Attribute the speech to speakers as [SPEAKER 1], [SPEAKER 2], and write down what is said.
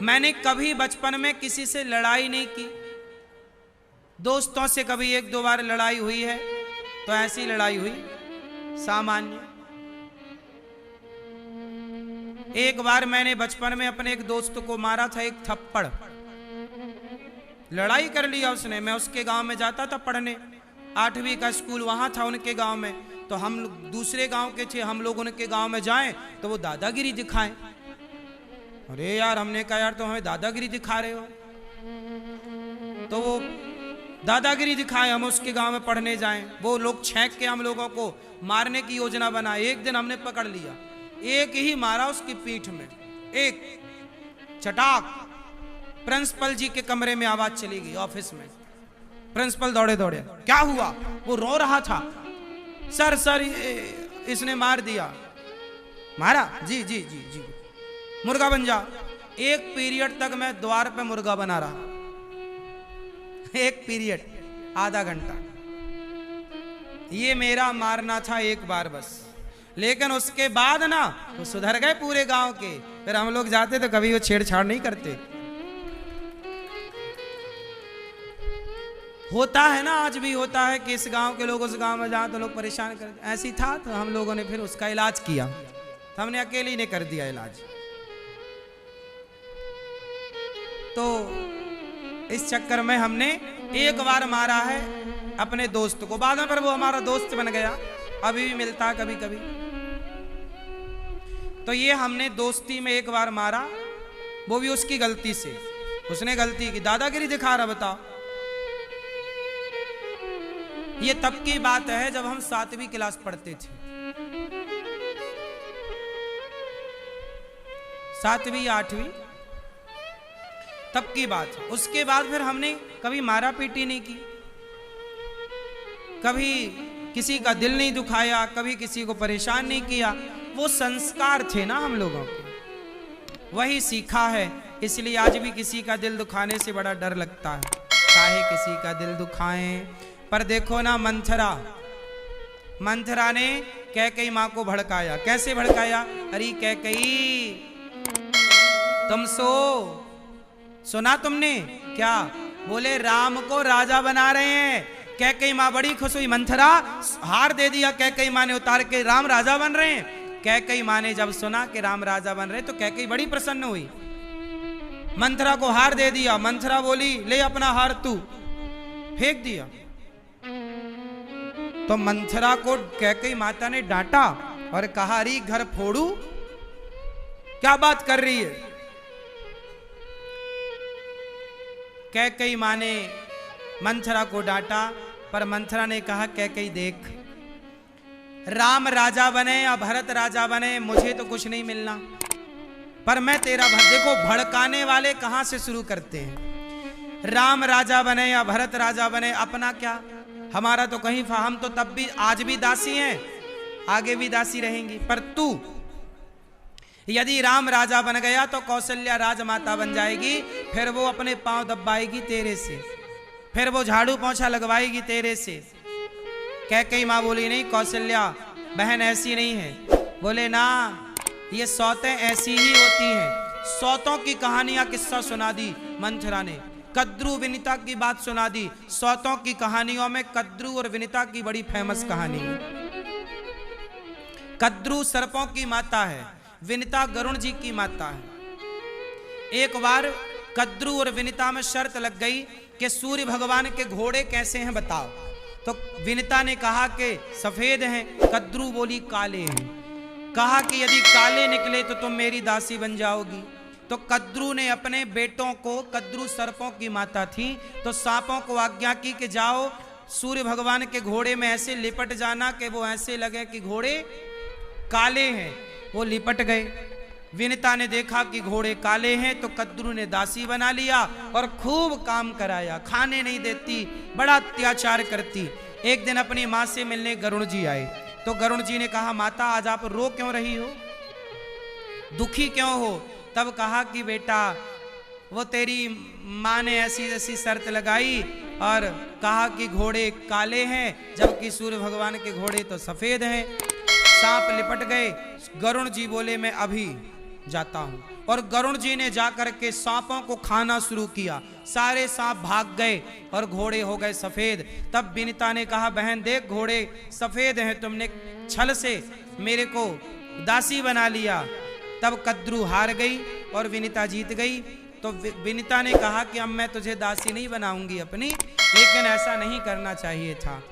[SPEAKER 1] मैंने कभी बचपन में किसी से लड़ाई नहीं की। दोस्तों से कभी एक दो बार लड़ाई हुई है, तो ऐसी लड़ाई हुई सामान्य। एक बार मैंने बचपन में अपने एक दोस्त को मारा था एक थप्पड़, लड़ाई कर लिया उसने। मैं उसके गांव में जाता था पढ़ने, 8वीं का स्कूल वहां था उनके गांव में, तो हम दूसरे गांव के थे, हम लोग उनके गांव में जाएं तो वो दादागिरी दिखाएं। अरे यार, हमने कहा यार तो हमें दादागिरी दिखा रहे हो, तो वो दादागिरी दिखाए, हम उसके गांव में पढ़ने जाएं। वो लोग छेंक के हम लोगों को मारने की योजना बनाए। एक दिन हमने पकड़ लिया, एक ही मारा उसकी पीठ में, एक चटाक। प्रिंसिपल जी के कमरे में आवाज चली गई, ऑफिस में। प्रिंसिपल दौड़े दौड़े, क्या हुआ? वो रो रहा था, सर सर इसने मार दिया। मारा? जी जी जी जी, मुर्गा बन जा। एक पीरियड तक मैं द्वार पे मुर्गा बना रहा, एक पीरियड, आधा घंटा। ये मेरा मारना था एक बार बस, लेकिन उसके बाद ना वो सुधर गए पूरे गांव के। फिर हम लोग जाते तो कभी वो छेड़छाड़ नहीं करते। होता है ना, आज भी होता है कि इस गांव के लोग उस गांव में जाएं तो लोग परेशान करते। ऐसी था तो हम लोगों ने फिर उसका इलाज किया, तो हमने अकेले ही ने कर दिया इलाज। तो इस चक्कर में हमने एक बार मारा है अपने दोस्त को, बाद में पर वो हमारा दोस्त बन गया, अभी भी मिलता है कभी कभी। तो ये हमने दोस्ती में एक बार मारा, वो भी उसकी गलती से। उसने गलती की, दादागिरी दिखा रहा, बताओ। ये तब की बात है जब हम 7वीं क्लास पढ़ते थे, 7वीं 8वीं, तब की बात है। उसके बाद फिर हमने कभी मारा पीटी नहीं की, कभी किसी का दिल नहीं दुखाया, कभी किसी को परेशान नहीं किया। वो संस्कार थे ना हम लोगों के, वही सीखा है। इसलिए आज भी किसी का दिल दुखाने से बड़ा डर लगता है, चाहे किसी का दिल दुखाएं। पर देखो ना, मंथरा ने कैकेयी मां को भड़काया। कैसे भड़काया? अरे कैकेयी, तुम सुना तुमने क्या? बोले राम को राजा बना रहे हैं। कैकेयी मां बड़ी खुश हुई, मंथरा हार दे दिया कैकेयी मां ने उतार के, राम राजा बन रहे हैं। कैकेयी मां ने जब सुना कि राम राजा बन रहे तो कैकेयी बड़ी प्रसन्न हुई, मंथरा को हार दे दिया। मंथरा बोली ले अपना हार तू, फेंक दिया। तो मंथरा को कैकेयी माता ने डांटा और कहा, अरे घर फोड़ू, क्या बात कर रही है? कैकेयी मां ने मंथरा को डांटा, पर मंथरा ने कहा, कैकेयी देख, राम राजा बने या भरत राजा बने मुझे तो कुछ नहीं मिलना, पर मैं तेरा देखो भड़काने वाले कहां से शुरू करते हैं। राम राजा बने या भरत राजा बने, अपना क्या, हमारा तो कहीं, हम तो तब भी आज भी दासी हैं, आगे भी दासी रहेंगी। पर तू यदि राम राजा बन गया तो कौशल्या राजमाता बन जाएगी, फिर वो अपने पांव दबाएगी तेरे से, फिर वो झाड़ू पोंछा लगवाएगी तेरे से। कैकेयी मां बोली, नहीं कौशल्या बहन ऐसी नहीं है। बोले ना, ये सौतें ऐसी ही होती हैं। सौतों की कहानियां किस्सा सुना दी मंथरा ने, कद्रू विनीता की बात सुना दी। सौतों की कहानियों में कद्रू और विनीता की बड़ी फेमस कहानी है। कद्रू सर्पों की माता है, विनीता गरुण जी की माता है। एक बार कद्रू और विनीता में शर्त लग गई कि सूर्य भगवान के घोड़े कैसे हैं बताओ। तो विनीता ने कहा कि सफेद हैं, कद्रू बोली काले हैं। कहा कि यदि काले निकले तो तुम मेरी दासी बन जाओगी। तो कद्रू ने अपने बेटों को, कद्रू सर्पों की माता थी, तो सांपों को आज्ञा की कि जाओ सूर्य भगवान के घोड़े में ऐसे लिपट जाना कि वो ऐसे लगे कि घोड़े काले हैं। वो लिपट गए। विनीता ने देखा कि घोड़े काले हैं, तो कद्रू ने दासी बना लिया और खूब काम कराया, खाने नहीं देती, बड़ा अत्याचार करती। एक दिन अपनी माँ से मिलने गरुण जी आए, तो गरुण जी ने कहा, माता आज आप रो क्यों रही हो, दुखी क्यों हो? तब कहा कि बेटा वो तेरी माँ ने ऐसी ऐसी शर्त लगाई और कहा कि घोड़े काले हैं, जबकि सूर्य भगवान के घोड़े तो सफेद हैं। सांप लिपट गए। गरुण जी बोले मैं अभी जाता हूं। और गरुण जी ने जाकर के सांपों को खाना शुरू किया। सारे सांप भाग गए और घोड़े हो गए सफेद। तब विनिता ने कहा, बहन देख घोड़े सफेद हैं, तुमने छल से मेरे को दासी बना लिया। तब कद्रू हार गई और विनिता जीत गई। तो विनिता ने कहा कि अब मैं तुझे दासी नहीं बनाऊंगी अपनी, लेकिन ऐसा नहीं करना चाहिए था।